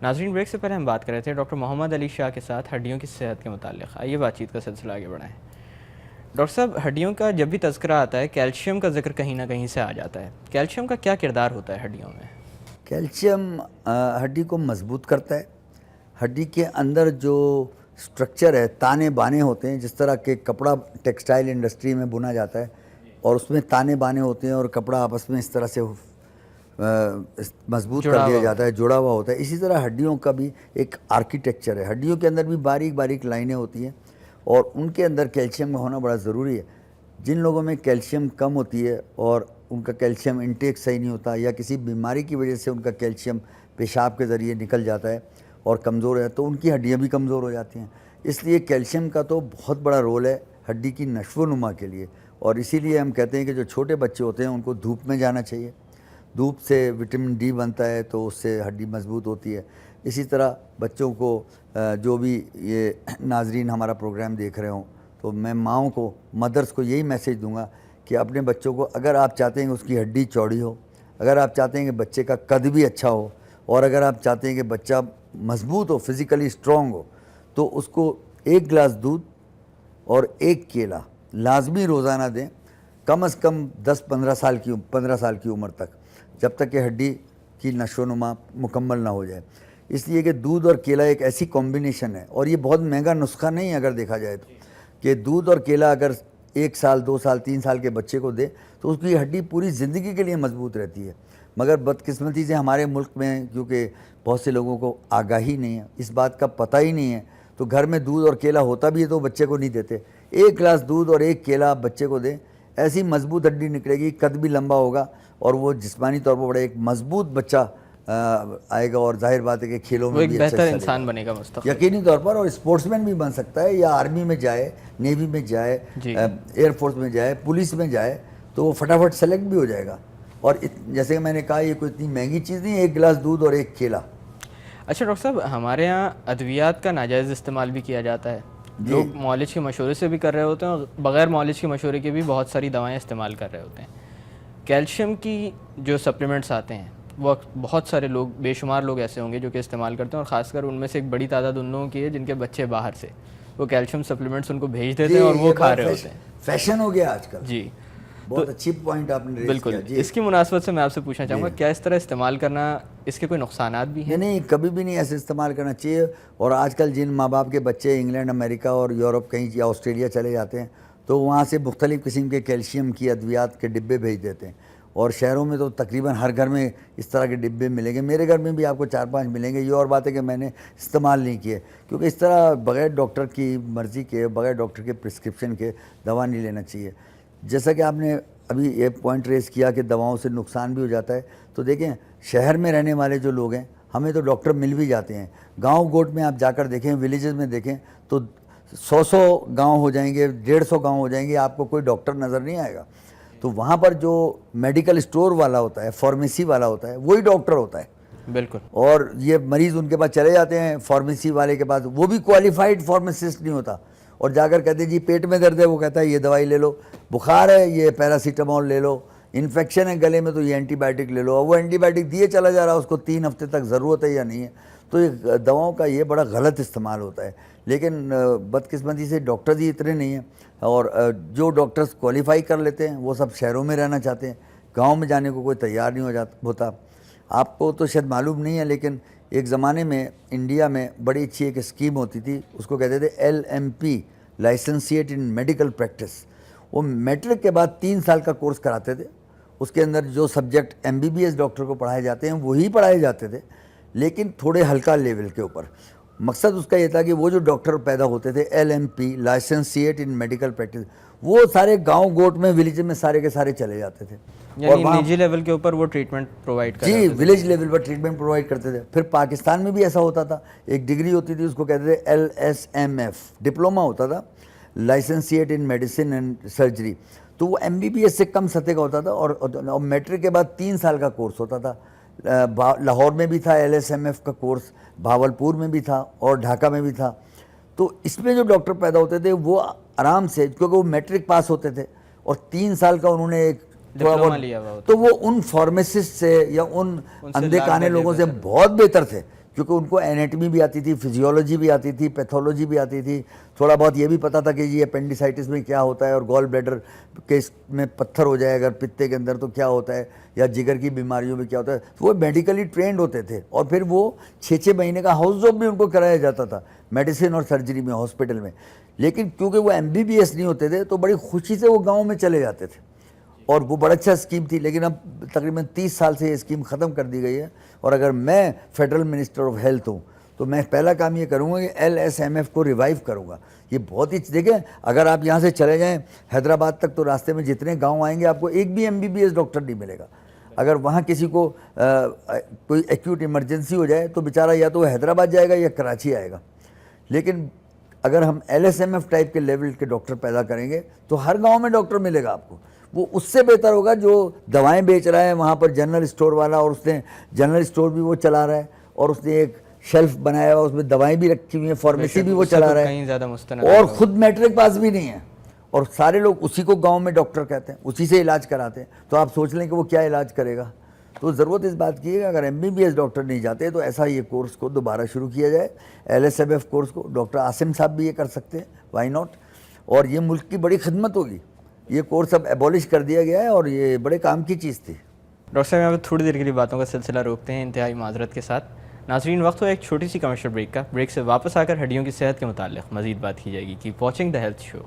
नाज़रीन, ब्रेक से पहले हम बात कर रहे थे डॉक्टर मोहम्मद अली शाह के साथ हड्डियों की सेहत के मुतालिक। आइए बातचीत का सिलसिला आगे बढ़ाएं। डॉक्टर साहब, हड्डियों का जब भी तज़किरा आता है कैल्शियम का जिक्र कहीं ना कहीं से आ जाता है। कैल्शियम का क्या किरदार होता है हड्डियों में? कैल्शियम हड्डी को मजबूत करता है। हड्डी के अंदर जो स्ट्रक्चर है, ताने बाने होते हैं, जिस तरह के कपड़ा टेक्सटाइल इंडस्ट्री में बुना जाता है और उसमें ताने बाने होते हैं और कपड़ा आपस में इस तरह से मजबूत कर दिया जाता है, जुड़ा हुआ होता है। इसी तरह हड्डियों का भी एक आर्किटेक्चर है। हड्डियों के अंदर भी बारीक बारीक लाइनें होती हैं और उनके अंदर कैल्शियम का होना बड़ा ज़रूरी है। जिन लोगों में कैल्शियम कम होती है और उनका कैल्शियम इंटेक सही नहीं होता या किसी बीमारी की वजह से उनका कैल्शियम पेशाब के ज़रिए निकल जाता है और कमज़ोर है, तो उनकी हड्डियाँ भी कमज़ोर हो जाती हैं। इसलिए कैल्शियम का तो बहुत बड़ा रोल है हड्डी की नशो नुमा के लिए, और इसीलिए हम कहते हैं कि जो छोटे बच्चे होते हैं उनको धूप में जाना चाहिए। धूप से विटामिन डी बनता है तो उससे हड्डी मजबूत होती है। इसी तरह बच्चों को जो भी ये नाजरीन हमारा प्रोग्राम देख रहे हों, तो मैं माँओं को, मदर्स को यही मैसेज दूंगा कि अपने बच्चों को, अगर आप चाहते हैं कि उसकी हड्डी चौड़ी हो, अगर आप चाहते हैं कि बच्चे का कद भी अच्छा हो और अगर आप चाहते हैं कि बच्चा मजबूत हो, फिज़िकली स्ट्रॉन्ग हो, तो उसको 1 गिलास दूध और 1 केला लाजमी रोज़ाना दें, कम से कम 10-15 साल की उम्र तक, जब तक कि हड्डी की नशोनुमा मुकम्मल ना हो जाए। इसलिए कि दूध और केला एक ऐसी कॉम्बिनेशन है, और ये बहुत महंगा नुस्खा नहीं है अगर देखा जाए तो, कि दूध और केला अगर 1 साल, 2 साल, 3 साल के बच्चे को दे तो उसकी हड्डी पूरी ज़िंदगी के लिए मजबूत रहती है। मगर बदकिस्मती से हमारे मुल्क में, क्योंकि बहुत से लोगों को आगाही नहीं है, इस बात का पता ही नहीं है, तो घर में दूध और केला होता भी है तो बच्चे को नहीं देते। 1 गिलास दूध और 1 केला बच्चे को दें, ऐसी मजबूत हड्डी निकलेगी, कद भी लंबा होगा और वो जिस्मानी तौर पर बड़ा एक मजबूत बच्चा आएगा, और जाहिर बात है कि खेलों में वो एक भी बेहतर इंसान बनेगा मुस्तक़बिल, यकीनी तौर पर, और स्पोर्ट्समैन भी बन सकता है, या आर्मी में जाए, नेवी में जाए, एयरफोर्स में जाए, पुलिस में जाए, तो वो फटाफट सेलेक्ट भी हो जाएगा। और जैसे कि मैंने कहा, ये कोई इतनी महंगी चीज़ नहीं है, 1 गिलास दूध और 1 केला। अच्छा डॉक्टर साहब, हमारे यहाँ अद्वियात का नाजायज़ इस्तेमाल भी किया जाता है। लोग मौलिज के मशवरे से भी कर रहे होते हैं और बग़ैर मौलिज के मशवरे के भी बहुत सारी दवाएँ इस्तेमाल कर रहे होते हैं। कैल्शियम की जो सप्लीमेंट्स आते हैं वो बहुत सारे लोग, बेशुमार लोग ऐसे होंगे जो कि इस्तेमाल करते हैं, और ख़ासकर उनमें से एक बड़ी तादाद उन लोगों की है जिनके बच्चे बाहर से वो कैल्शियम सप्लीमेंट्स उनको भेज देते हैं और वो खा रहे होते हैं। फैशन हो गया आजकल जी, बहुत अच्छी पॉइंट आपने रेज़ बिल्कुल किया। जी, इसकी मुनासबत से मैं आपसे पूछना चाहूँगा, क्या इस तरह इस्तेमाल करना, इसके कोई नुकसानात भी हैं? नहीं, कभी भी नहीं ऐसे इस्तेमाल करना चाहिए। और आजकल जिन माँ बाप के बच्चे इंग्लैंड, अमेरिका और यूरोप कहीं या ऑस्ट्रेलिया चले जाते हैं, तो वहाँ से मुख्तलिफ़ किस्म के कैल्शियम की अद्वियात के डिब्बे भेज देते हैं, और शहरों में तो तकरीबन हर घर में इस तरह के डिब्बे मिलेंगे। मेरे घर में भी आपको 4-5 मिलेंगे। ये और बात है कि मैंने इस्तेमाल नहीं किए, क्योंकि इस तरह बग़ैर डॉक्टर की मर्ज़ी के, बग़ैर डॉक्टर के प्रिस्क्रिप्शन के दवा नहीं लेना चाहिए। जैसा कि आपने अभी ये पॉइंट रेज़ किया कि दवाओं से नुकसान भी हो जाता है, तो देखें, शहर में रहने वाले जो लोग हैं, हमें तो डॉक्टर मिल भी जाते हैं। गाँव गोट में आप जाकर देखें, विलेजेस में देखें, तो 100 गाँव हो जाएंगे, 150 गाँव हो जाएंगे, आपको कोई डॉक्टर नज़र नहीं आएगा। तो वहाँ पर जो मेडिकल स्टोर वाला होता है, फार्मेसी वाला होता है, वही डॉक्टर होता है। बिल्कुल। और ये मरीज़ उनके पास चले जाते हैं, फार्मेसी वाले के पास, वो भी क्वालिफाइड फार्मासिस्ट नहीं होता, और जाकर कहते हैं जी पेट में दर्द है, वो कहता है ये दवाई ले लो, बुखार है ये पैरासीटामोल ले लो, इन्फेक्शन है गले में तो ये एंटीबायोटिक ले लो। और वो एंटीबायोटिक दिए चला जा रहा है, उसको 3 हफ्ते तक ज़रूरत है या नहीं है। तो ये दवाओं का ये बड़ा गलत इस्तेमाल होता है। लेकिन बदकिस्मती से डॉक्टर्स ही इतने नहीं हैं, और जो डॉक्टर्स क्वालिफाई कर लेते हैं वो सब शहरों में रहना चाहते हैं, गाँव में जाने को कोई तैयार नहीं होता। आपको तो शायद मालूम नहीं है, लेकिन एक ज़माने में इंडिया में बड़ी अच्छी एक स्कीम होती थी, उसको कहते थे LMP, लाइसेंसिएट इन मेडिकल प्रैक्टिस। वो मैट्रिक के बाद 3 साल का कोर्स कराते थे। उसके अंदर जो सब्जेक्ट MBBS डॉक्टर को पढ़ाए जाते हैं वही पढ़ाए जाते थे, लेकिन थोड़े हल्का लेवल के ऊपर। मकसद उसका ये था कि वो जो डॉक्टर पैदा होते थे, LMP, लाइसेंसिएट इन मेडिकल प्रैक्टिस, वो सारे गांव गोट में, विलेज में सारे के सारे चले जाते थे, यानी निजी लेवल के ऊपर वो ट्रीटमेंट प्रोवाइड करते थे। जी, विलेज लेवल पर ट्रीटमेंट प्रोवाइड करते थे। फिर पाकिस्तान में भी ऐसा होता था, एक डिग्री होती थी, उसको कहते थे LSMF, डिप्लोमा होता था, लाइसेंसिएट इन मेडिसिन एंड सर्जरी। तो वो MBBS से कम सतह का होता था, और मैट्रिक के बाद 3 साल का कोर्स होता था। लाहौर में भी था LSMF का कोर्स, भावलपुर में भी था और ढाका में भी था। तो इसमें जो डॉक्टर पैदा होते थे वो आराम से, क्योंकि वो मैट्रिक पास होते थे और 3 साल का उन्होंने एक डिप्लोमा लिया हुआ होता, तो वो उन फार्मासिस्ट से या उन अंधे काने लोगों से बहुत बेहतर थे, क्योंकि उनको एनाटमी भी आती थी, फिजियोलॉजी भी आती थी, पैथोलॉजी भी आती थी, थोड़ा बहुत ये भी पता था कि ये अपेंडिसाइटिस में क्या होता है और गॉल ब्लैडर के में पत्थर हो जाए अगर पित्ते के अंदर तो क्या होता है, या जिगर की बीमारियों में क्या होता है। तो वो मेडिकली ट्रेंड होते थे और फिर वो 6-6 महीने का हाउस जॉब भी उनको कराया जाता था मेडिसिन और सर्जरी में, हॉस्पिटल में। लेकिन क्योंकि वो MBBS नहीं होते थे तो बड़ी खुशी से वो गाँव में चले जाते थे और वो बड़ा अच्छा स्कीम थी। लेकिन अब तकरीबन 30 साल से ये स्कीम ख़त्म कर दी गई है। और अगर मैं फेडरल मिनिस्टर ऑफ हेल्थ हूँ तो मैं पहला काम ये करूँगा कि LSMF को रिवाइव करूँगा। ये बहुत ही, देखें अगर आप यहाँ से चले जाएँ हैदराबाद तक तो रास्ते में जितने गांव आएंगे आपको एक भी MBBS डॉक्टर नहीं मिलेगा। अगर वहाँ किसी को कोई एक्यूट इमरजेंसी हो जाए तो बेचारा या तो हैदराबाद जाएगा या कराची आएगा। लेकिन अगर हम LSMF टाइप के लेवल के डॉक्टर पैदा करेंगे तो हर गाँव में डॉक्टर मिलेगा आपको। वो उससे बेहतर होगा जो दवाएं बेच रहा है वहाँ पर जनरल स्टोर वाला, और उसने जनरल स्टोर भी वो चला रहा है और उसने एक शेल्फ बनाया हुआ उसमें दवाएं भी रखी हुई है, फार्मेसी भी वो चला रहा है और खुद मैट्रिक पास भी नहीं है, और सारे लोग उसी को गांव में डॉक्टर कहते हैं, उसी से इलाज कराते हैं। तो आप सोच लें कि वो क्या इलाज करेगा। तो ज़रूरत इस बात की है कि अगर MBBS डॉक्टर नहीं जाते तो ऐसा ये कोर्स को दोबारा शुरू किया जाए, LSMF कोर्स को। डॉक्टर आसिम साहब भी ये कर सकते हैं, वाई नॉट। और ये मुल्क की बड़ी खिदमत होगी। ये कोर्स अब एबॉलिश कर दिया गया है और ये बड़े काम की चीज़ थी। डॉक्टर साहब यहाँ पर थोड़ी देर के लिए बातों का सिलसिला रोकते हैं इंतहाई माजरत के साथ। नाजरीन, वक्त हो एक छोटी सी कमर्शियल ब्रेक का। ब्रेक से वापस आकर हड्डियों की सेहत के मुताल्लिक़ मज़ीद बात की जाएगी। Keep watching the health show.